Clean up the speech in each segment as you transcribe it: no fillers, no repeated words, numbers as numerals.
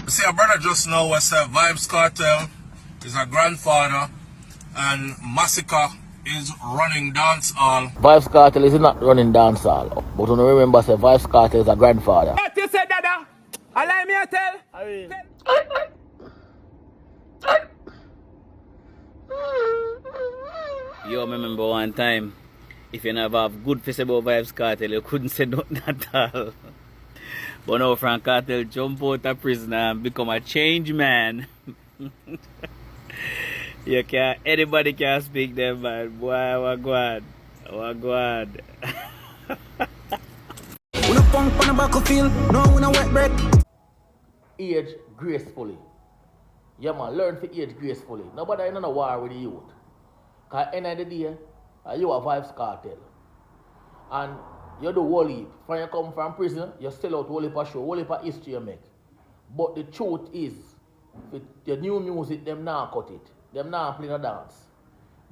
See, a brother just now was Vybz Kartel is a grandfather and Masicka is running dance hall. Vybz Kartel is not running dance hall, but when you remember, say Vybz Kartel is a grandfather. What you said, Dada? Allow me to tell. Yo, remember one time, if you never have good face about Vybz Kartel, you couldn't say nothing at all. But now Frank Kartel jump out of prison and become a change man. You can't, anybody can speak them, man. Boy, wagwan. Wagwan. We no punk on the battlefield, no, we no wet bread. Age gracefully. Yeah, man, learn to age gracefully. Nobody in a war with the youth. Because at the end of the day, you are Vybz Kartel. And you do whole heap. When you come from prison, you sell out whole heap of show, whole heap of history you make. But the truth is, with the new music, them now cut it. Them now play the dance.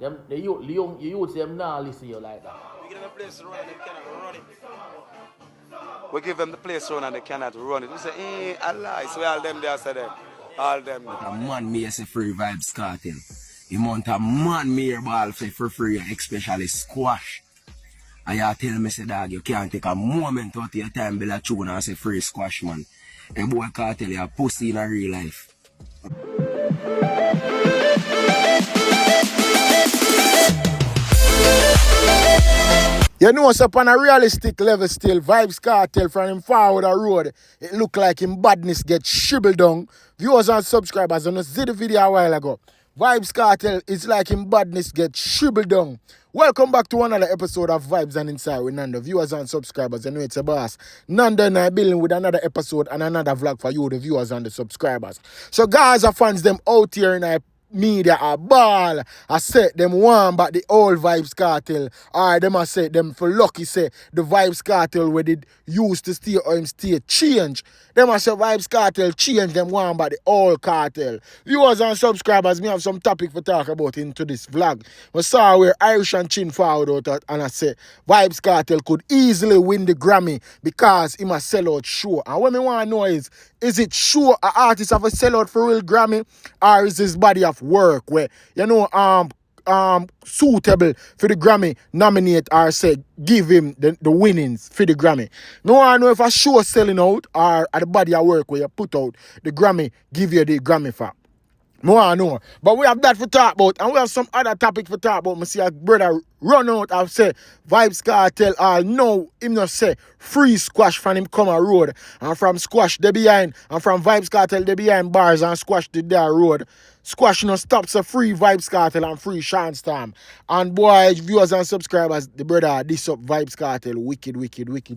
Them, the young youths, them now listen to you like that. We give them the place to run and they cannot run it. We give them the place to run and they cannot run it. We say, Allah, so all them there say them. All them. A man me say free Vybz Kartel. The amount of man me here ball for free, especially squash. And you tell me, say, dog, you can't take a moment out of your time build a tune and say free squash, man. And boy Kartel, you're a pussy in a real life. You know, so on a realistic level still, Vybz Kartel from him forward the road, it look like him badness get shriveled down. Viewers and subscribers, and I see the video a while ago. Vybz Kartel is like him badness get shriveled down. Welcome back to another episode of Vybz and Inside with Nando. Viewers and subscribers, I know it's a boss. Nando and I building with another episode and another vlog for you, the viewers and the subscribers. So guys and fans, them out here in our media a ball. I said them one but the old Vybz Kartel. Alright, them I said them for lucky say the Vybz Kartel where they used to stay or him stay change. Them I say Vybz Kartel change them one but the old Kartel. Viewers and subscribers, me have some topic for talk about into this vlog. I saw where Irish and Chin forward out and I say Vybz Kartel could easily win the Grammy because he must sell out show. And what me want to know is it sure an artist have a sellout for real Grammy or is his body of work where suitable for the Grammy nominate or say give him the winnings for the Grammy. No one know if a show selling out or at the body of work where you put out the Grammy give you the Grammy for. No one know. But we have that for talk about and we have some other topic for talk about. I see a brother run out and say Vybz Kartel no him not say free squash from him come a road and from squash they behind and from Vybz Kartel they behind bars and squash to their road. Squash no stops a free Vybz Kartel and free Sean Storm. And boy, viewers and subscribers, the brother this up Vybz Kartel wicked.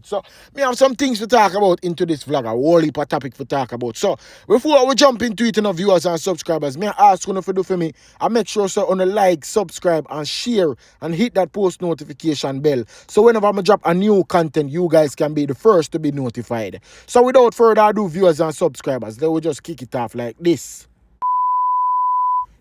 So me have some things to talk about into this vlog, a whole heap of topic to talk about. So before we jump into it, viewers and subscribers, me ask you to do for me and make sure so on the like, subscribe and share and hit that post notification bell. So whenever I drop a new content, you guys can be the first to be notified. So without further ado, viewers and subscribers, they will just kick it off like this.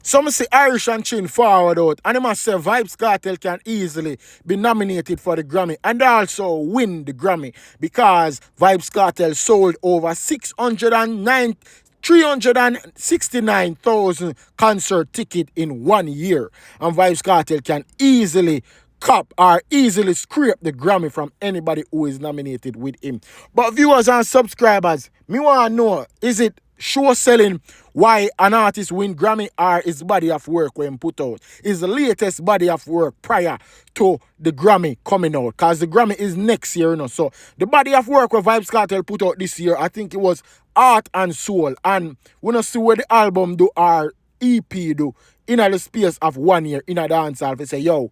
Some say Irish and Chin forward out and they must say Vybz Kartel can easily be nominated for the Grammy and also win the Grammy because Vybz Kartel sold over 369,000 concert tickets in 1 year and Vybz Kartel can easily cop or easily scrape the Grammy from anybody who is nominated with him. But viewers and subscribers, me want to know, is it show selling why an artist win Grammy or his body of work when put out? His latest body of work prior to the Grammy coming out. Because the Grammy is next year, So the body of work where Vybz Kartel put out this year, I think it was Heart and Soul. And we don't see where the album do or EP do in the space of 1 year in a dancehall. They say, yo,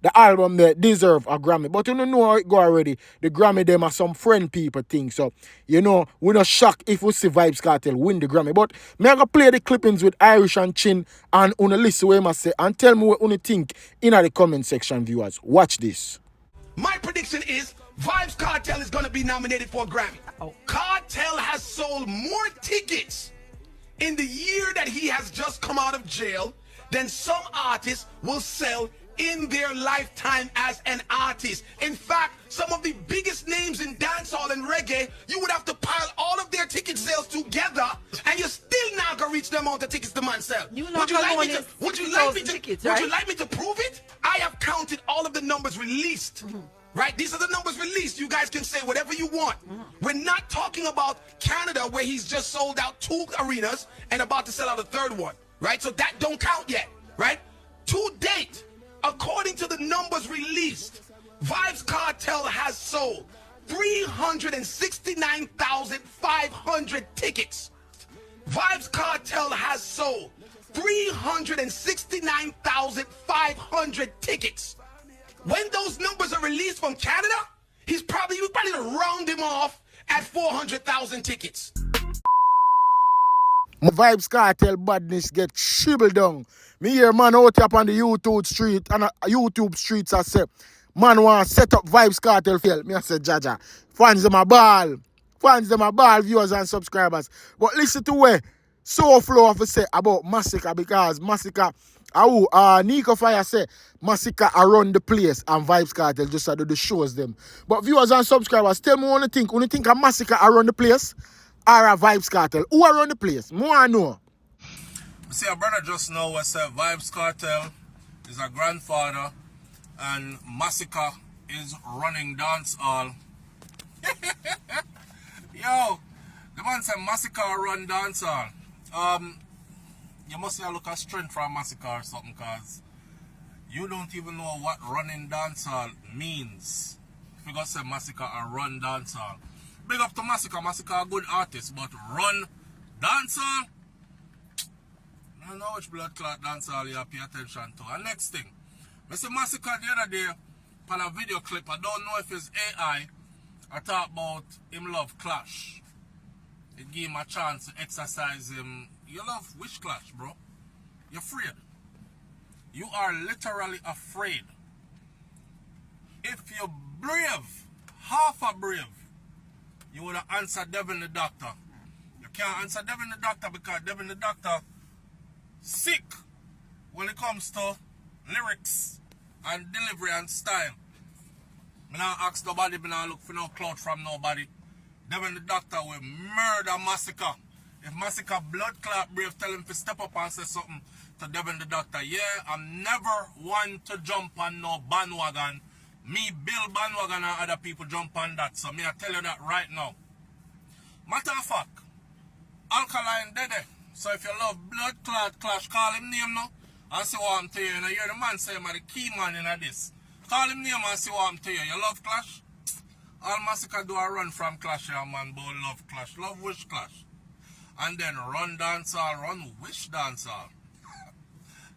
the album they deserve a Grammy. But you don't know how it go already. The Grammy them are some friend people thing. So, we're not shocked if we see Vybz Kartel win the Grammy. But me I go play the clippings with Irish and Chin and una listen what I say and tell me what you think in the comment section, viewers. Watch this. My prediction is Vybz Kartel is going to be nominated for a Grammy. Kartel has sold more tickets in the year that he has just come out of jail than some artists will sell in their lifetime as an artist. In fact, some of the biggest names in dancehall and reggae, you would have to pile all of their ticket sales together and you reach the amount of tickets the man sell. You know Would you like me to? Alkaline Would you is like me 60,000 to? tickets, Would you right? like me to prove it? I have counted all of the numbers released. Right? These are the numbers released. You guys can say whatever you want. We're not talking about Canada where he's just sold out 2 arenas and about to sell out a 3rd one. Right? So that don't count yet. Right? To date, according to the numbers released, Vybz Kartel has sold 369,500 tickets. Vybz Kartel has sold 369,500 tickets. When those numbers are released from Canada, we probably gonna round him off at 400,000 tickets. Vybz Kartel badness get shriveled down. Me hear man out here on the YouTube street and YouTube streets I say, man want set up Vybz Kartel field. Me I say, Jaja, fans them a ball. Fans them a ball, viewers and subscribers. But listen to where So Flow have to say about Masicka, because Masicka, Nico Fire say Masicka around the place and Vybz Kartel just do the shows them. But viewers and subscribers, tell me what you think. You think a Masicka around the place or a Vybz Kartel? Who around the place? More I know. See, a brother just now was said Vybz Kartel is a grandfather and Masicka is running dance hall. Yo, the man said Masicka run dance hall. You must have a look at strength from Masicka or something, cause you don't even know what running dance hall means. If you got say Masicka and run dance hall. Big up to Masicka. Masicka a good artist, but run dance hall? I don't know which blood clot dance hall you have to pay attention to. And next thing, Mr. Masicka the other day on a video clip, I don't know if it's AI, I talk about him love Clash. It give him a chance to exercise him. You love which Clash, bro? You're afraid. You are literally afraid. If you're brave, half a brave, you would have answered Devin the Doctor. You can't answer Devin the Doctor because Devin the Doctor sick when it comes to lyrics and delivery and style. I don't ask nobody, I don't look for no clout from nobody. Devin the Doctor will murder Masicka. If Masicka blood clot brave, tell him to step up and say something to Devin the Doctor. Yeah, I'm never one to jump on no bandwagon. Me build bandwagon and other people jump on that. So me I tell you that right now. Matter of fact, Alkaline dead. So if you love blood clot Clash, call him name now and see what I'm to you. You know, you're the man say I'm the key man in this. Call him name and see what I'm to you. You love Clash? All Masicka do a run from Clash here, man, but love Clash. Love which Clash? And then run dancehall, run which dancehall?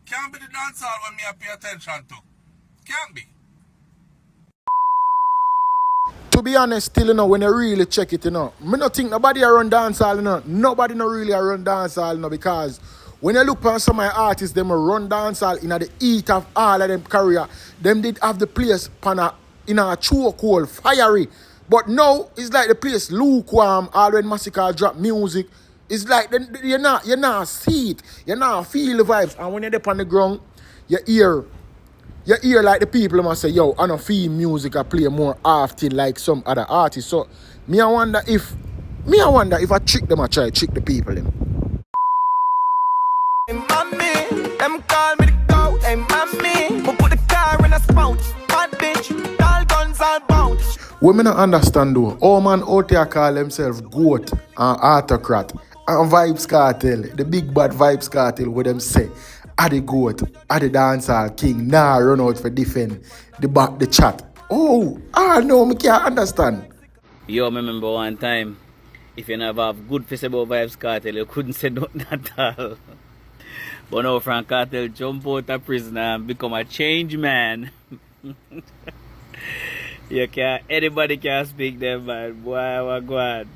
Can't be the dancehall when me I pay attention to. Can't be. To be honest, still, you know, when you really check it, you know, me not think nobody run dancehall, you know. Nobody no really run dancehall, you know, because when you look at some of my artists, them run dancehall in the heat of all of them career, them did have the place in a chokehold, fiery. But now, it's like the place lukewarm, all when Masicka drop music. It's like you're not see it, you not feel the vibes. And when you're up on the ground, you hear like the people must say, yo, I don't feel music I play more often like some other artists. So me I wonder if I trick them, I try to trick the people them. Hey, mommy, them call me the goat. Hey, mommy, we put the car in a spout. Hot bitch, all guns all bound. Women don't understand though. All man out there call themselves goat and autocrat and Vybz Kartel, the big bad Vybz Kartel, what them say. Are the goat, are the dancehall king, nah run out for defend the chat. Oh, no, I can't understand. Yo, I remember one time, if you never have good face about Vybz Kartel, you couldn't say nothing at all. But now Frank Kartel jump out of prison and become a changed man. Anybody can speak them, man. Boy, wagwan.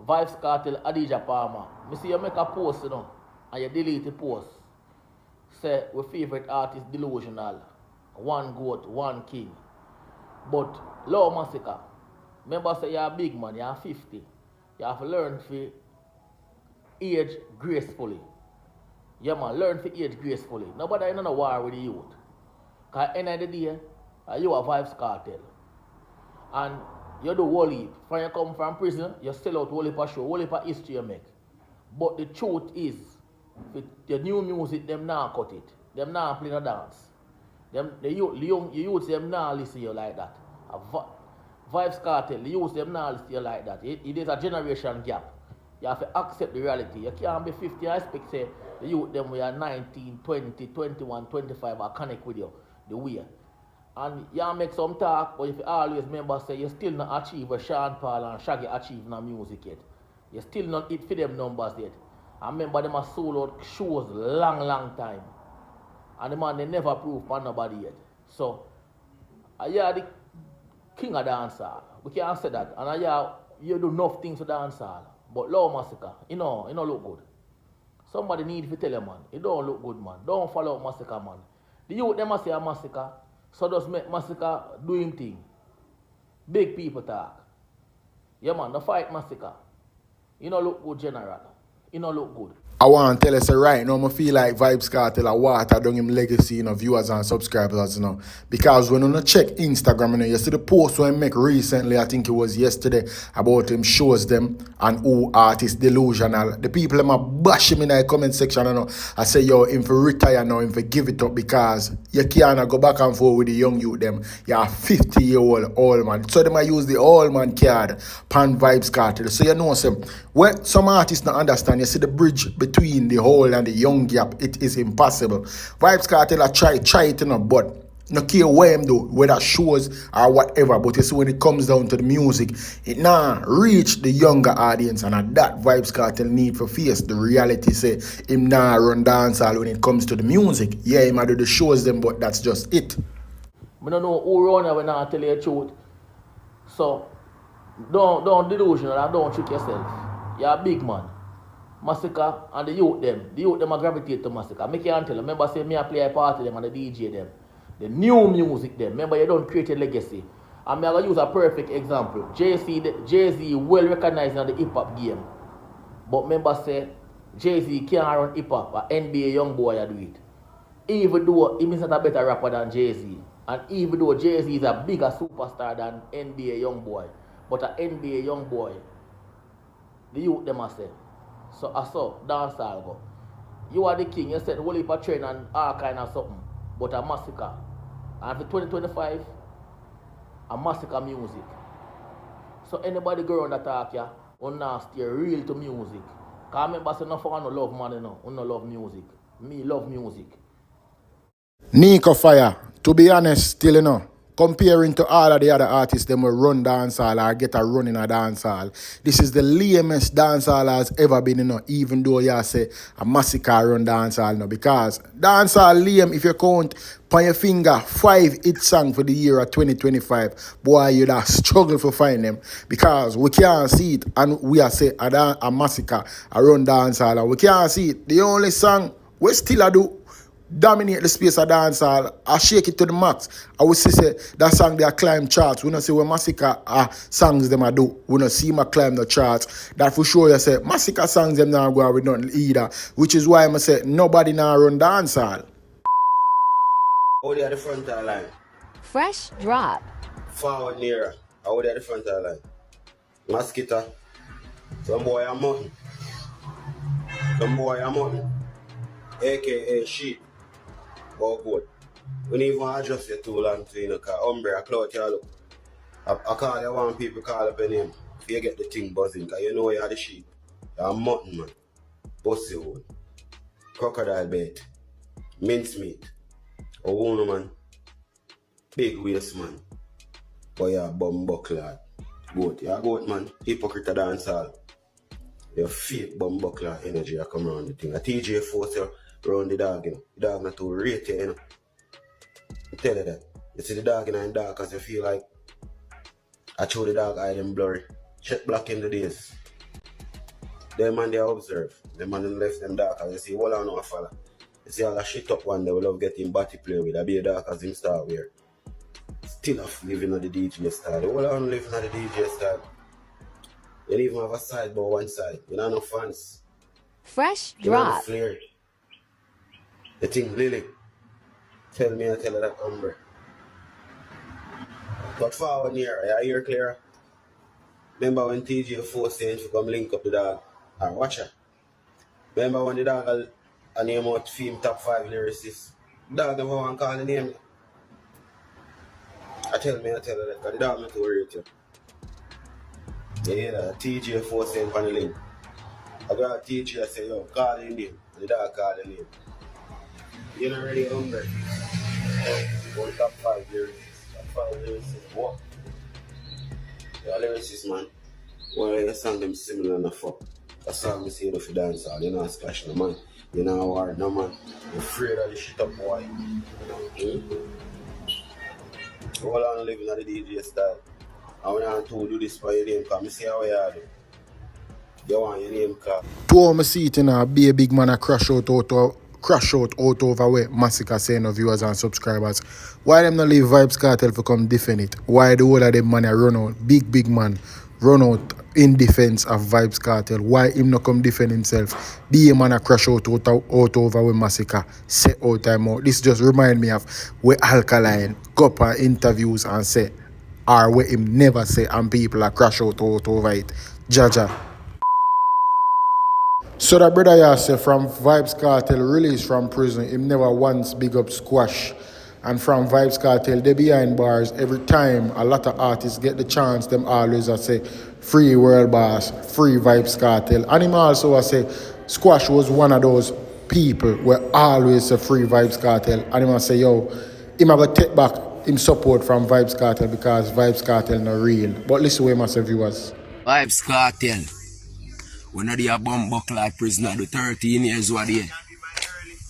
Vybz Kartel, Adija Palmer. Me see you make a post, you know, and you delete the post. Say, your favorite artist delusional. One goat, one king. But, Lord Masicka, remember say you're a big man, you're 50. You have to learn to age gracefully. Yeah, man, learn to age gracefully. Nobody in a war with the youth. Because at the end of the day, you are Vybz Kartel. And You do whole heap. When you come from prison, you sell out whole heap of show, whole heap of history you make. But the truth is, with the new music, them now cut it. Them now play no dance. Them the youth them now listen to you like that. Vybz Kartel, the youth them now listen to you like that. It is a generation gap. You have to accept the reality. You can't be 50, I expect say the youth them we are 19, 20, 21, 25 are connect with you the way. And you make some talk, but if you always remember say you still not achieve what Sean Paul and Shaggy achieve in the music yet. You still not hit for them numbers yet. I remember them are sold out shows long time. And the man they never proved for nobody yet. So you are the king of dancehall. We can't say that. And you do enough things to dancehall. But Law Masicka, it don't look good. Somebody need to tell you, man. It don't look good, man. Don't follow Masicka, man. The youth them say a Masicka, so just make Masicka do him thing. Big people talk. Yeah, man, the fight Masicka. It don't look good, general. It don't look good. I want to tell us right now, I feel like Vybz Kartel a water down him legacy, viewers and subscribers, Because when you check Instagram, you see the post when I make recently, I think it was yesterday, about him shows them and who artist delusional. The people them a bash him in the comment section, I say, yo, him for retire now, him for give it up because you can't go back and forth with the young youth them. You're a 50-year-old old man. So they might use the old man card, pan Vybz Kartel. So you know, when some artists don't understand, you see the bridge between the old and the young gap, it is impossible. Vybz Kartel try it, but no care where him do, whether shows or whatever. But you see when it comes down to the music, it now reach the younger audience, and at that Vybz Kartel need for face the reality. Say him now run dancehall when it comes to the music. Yeah, he might do the shows them, but that's just it. I don't know who run when I tell you the truth. So don't delusional and don't trick yourself. You're a big man. Masicka and the youth them are gravitate to Masicka. I can't tell you. Remember say me I play a party them and the DJ them. The new music them. Remember you don't create a legacy. And I'm going to use a perfect example. Jay-Z well recognized in the hip-hop game. But remember say Jay-Z can't run hip-hop. An NBA young boy do it. Even though he is not a better rapper than Jay-Z. And even though Jay-Z is a bigger superstar than NBA young boy. But an NBA young boy, the youth them say. So I saw dancehall go. You are the king, you said whole heap of train and all kind of something. But a Masicka. And for 2025, a Masicka music. So anybody go around that talk ya, you not stay real to music. Cause I remember saying no for no love money no, you no love music. Me love music. Nico Fire, to be honest, still comparing to all of the other artists, them will run dancehall or get a run in a dancehall. This is the lamest dancehall has ever been, even though you say a Masicka run dancehall, because dancehall lame, if you count on your finger 5 hit songs for the year of 2025, boy, you'd have struggled to find them because we can't see it, and we are say a Masicka, a run dancehall, and we can't see it. The only song we still do dominate the space of dancehall, I shake it to the max. I would say that song they climb charts. We don't see when Masicka songs them I do. We don't see them climb the charts. That for sure you say Masicka songs them now go with nothing either. Which is why I say nobody now run dancehall. Out there at the front of the line. Fresh drop. Forward nearer. Out there at the front of the line. Masicka. Some boy a mountain. Some boy a mountain. AKA sheep. Oh good. We don't even adjust you too long to because Umbrella clout you look. I call you one people call up your name. If you get the thing buzzing, because you know you're the sheep. You're a mutton man. Pussy wood. Crocodile bait. Mincemeat. A woman man. Big waist man. But you're a bumbuckler. Goat. You're a goat man. Hypocrite of dancehall. Your fake bumbuckler energy that come around the thing. A TJ force you around the dog, The dog not to rate you, I tell you that. You see the dog in the dark because you feel like I show the dog eye them blurry. Check black in the days. Them man they observe. Them man left them dark as you see all on a fella. You see all that shit up one day we love getting body play with. I be a dark as him start wear. Still off living on the DJ style. The whole on living on the DJ style. You don't even have a side but one side. You don't have no fans. Fresh You don't have drop. no flair. The thing Lily. Tell me I tell her that Umber. But forward near, you hear clear? Remember when TJ forced him to come link up the dog? And watch her. Remember when the dog a name out film top 5 lyricists? Dog never want to call the name. I tell her that, because the dog not to worry with you. You hear that? TJ forced him on the link. I got TJ say, yo, call the name. And the dog call the name. You're not really hungry. One top 5 lyricists. Top 5 lyricists. What? Yeah, lyricists, man. Well, your song them similar enough fuck. A song we say you for dance all. You're not splash no man. You're not war no man. You're afraid of the shit up boy. Hold on living at the DJ style. I want to do this for your name because I see how you do. You want your name called. To all my seat, you know, be a big man a crash out over where Masicka saying of viewers and subscribers. Why them not leave Vybz Kartel to come defend it? Why the whole of them man a run out, big man, run out in defense of Vybz Kartel? Why him not come defend himself? Be a man a crash out over where Masicka say out time out. This just remind me of where Alkaline go up on interviews and say, or where him never say and people are crash out over it. Jaja. So that brother here say from Vybz Kartel released from prison, him never once big up Squash. And from Vybz Kartel, they behind bars every time a lot of artists get the chance, them always say free World Boss, free Vybz Kartel. And him also say Squash was one of those people where always say free Vybz Kartel. And him say, yo, him have a take back him support from Vybz Kartel because Vybz Kartel not real. But listen to him as viewers. Vybz Kartel. When they a bomb buck like prisoner do 13 years what they.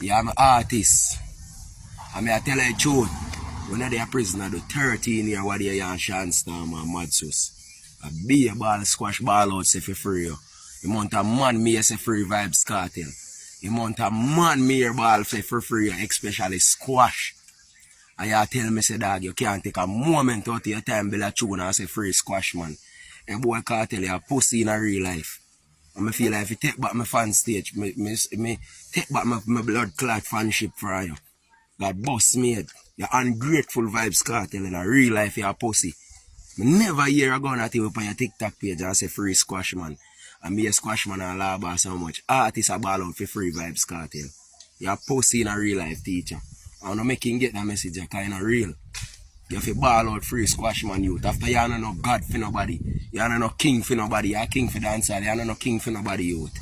Yeah, I'm an artist. I mean I tell you the truth. When they a prisoner do 13 years what they and Shanstorm and Madsus. A be a ball squash ball out say for free. You want a man me say free Vybz Kartel. You want a man me ball for free, especially squash. And you tell me say dog you can't take a moment out of your time build a tune and say free squash man. And boy Kartel you a pussy in a real life. And I feel like if you take back my fan stage, me take back my blood clot fanship for you. Like boss made. You're ungrateful Vybz Kartel in a real life, you're a pussy. I never hear a gun at you on your TikTok page and say free squash man. And me a squash man and law bar so much. Artists are ball out for free Vybz Kartel. You're a pussy in a real life teacher. I don't make him get that message because you're not real. You have to ball out free squash man youth. After you are no God for nobody. You are no king for nobody. You are king for dancehall. You are no king for nobody youth.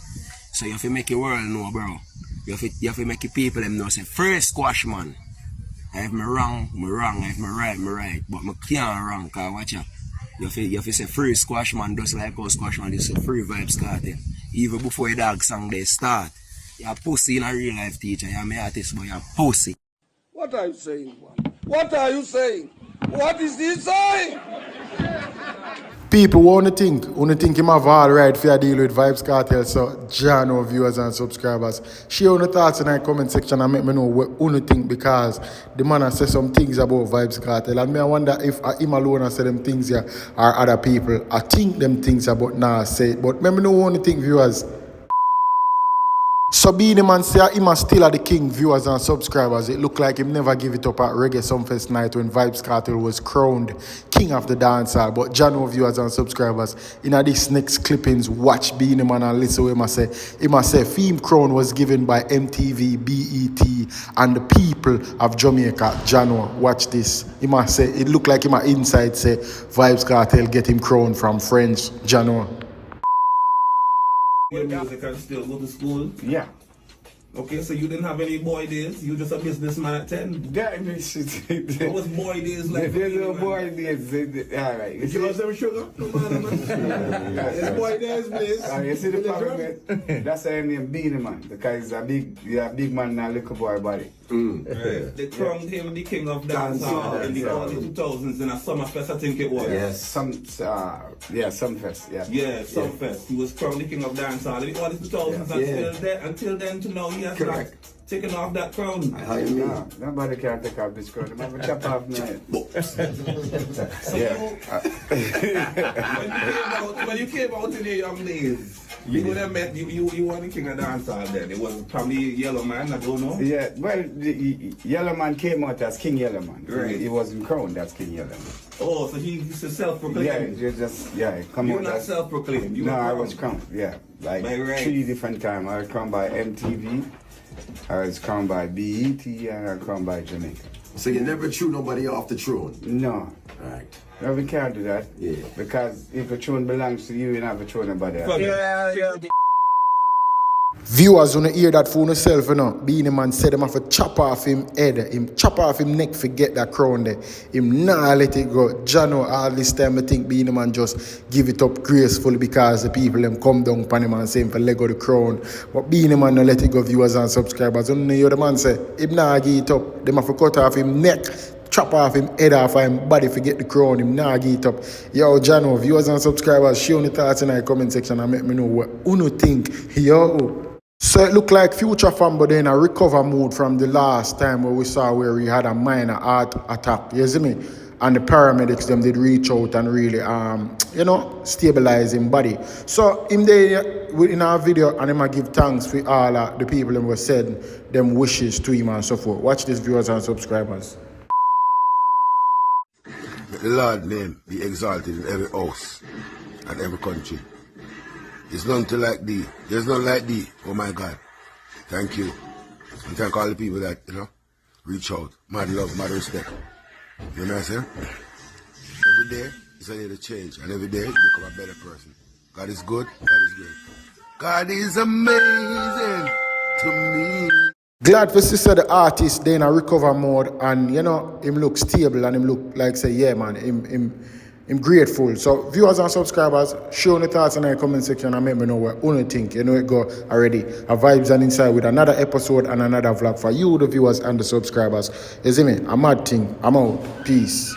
So you have to make the world know, bro. You have to make the people them know say free squash man. If me wrong, me wrong. If me right. But me can't wrong because watch out. You have to say free squash man just like how squash man you say free Vybz Kartel. Even before the dog song they start. You're a pussy in a real life teacher. You're my artist but you're a pussy. What are you saying, man? What are you saying? What is he saying? People wanna think him have all right for deal with Vybz Kartel. So Jano viewers and subscribers, share your thoughts in the comment section and make me know what you think because the man has said some things about Vybz Kartel and me I wonder if him alone has said them things here or other people. I think them things about now say it, but let me know what you think viewers. So being the man say him still are the king viewers and subscribers. It look like him never give it up at Reggae Sumfest night when Vybz Kartel was crowned king of the dancehall. But Jano viewers and subscribers, in this next clippings, watch being the man and listen to him say. Him say theme crown was given by MTV, BET and the people of Jamaica. Jano, watch this. Him say it look like him inside say Vybz Kartel get him crowned from French. Jano. Your music and still go to school? Yeah. Okay, so you didn't have any boy days? You just a businessman at 10? That makes it. What was boy days like? There's no boy days. Alright. You want some sugar? It's boy days, please. You see the problem? That's why I named Beanie Man. Because he's a big man and a little boy body. Right. They crowned him the king of dancehall in the early 2000s in a Summerfest, I think it was. Yes, Summerfest. Yeah, Summerfest. He was crowned the king of dancehall in the early 2000s. Until then, to know he has not taken off that crown. Nobody can take off this crown. I'm going to chop off my head. When you came out in your young days, You would have met you were the king of dancehall then. It was probably Yellow Man, I don't know. Yeah, well, Yellow Man came out as King Yellow Man. Right. He wasn't crowned as King Yellow Man. Oh, so he's a self-proclaimed. You're not self-proclaimed. No, I was crowned. Yeah, like right. 3 different times. I was crowned by MTV, I was crowned by BET, and I was crowned by Jamaica. So you never threw nobody off the throne? No. Right. No, we can't do that. Yeah. Because if the throne belongs to you, you never throw nobody else. Viewers wanna hear that for yourself, you know. Beenie Man said him have to chop off him head, him chop off him neck, forget that crown there. Him nah let it go. Jano, all this time I think Beenie Man just give it up gracefully because the people them come down upon him and say him for let go the crown. But Beenie Man no let it go, viewers and subscribers. You know hear the man say, him nah give it up. Them have to cut off him neck, chop off him head off him body, forget the crown, him nah give it up. Yo, Jano, viewers and subscribers, share your thoughts in the comment section and make me know what you think. Yo. So it looked like Future Fam, but in a recover mode from the last time where we saw where he had a minor heart attack. You see me? And the paramedics them did reach out and really stabilize him body. So him there in our video and him a give thanks for all the people who were said them wishes to him and so forth. Watch this, viewers and subscribers. The Lord name be exalted in every house and every country. It's none to like thee. There's none like thee. Oh my God. Thank you. And thank all the people that, reach out. Mad love, mad respect. You know what I'm saying? Every day is a day to change. And every day you become a better person. God is good. God is great. God is amazing to me. Glad for sister the artist they in a recover mode and him look stable and him look like say yeah man I'm grateful. So viewers and subscribers, show your thoughts in the comment section and let me know what you think. You know it go already. A Vybz and Inside with another episode and another vlog for you, the viewers and the subscribers. You see me? A mad thing. I'm out. Peace.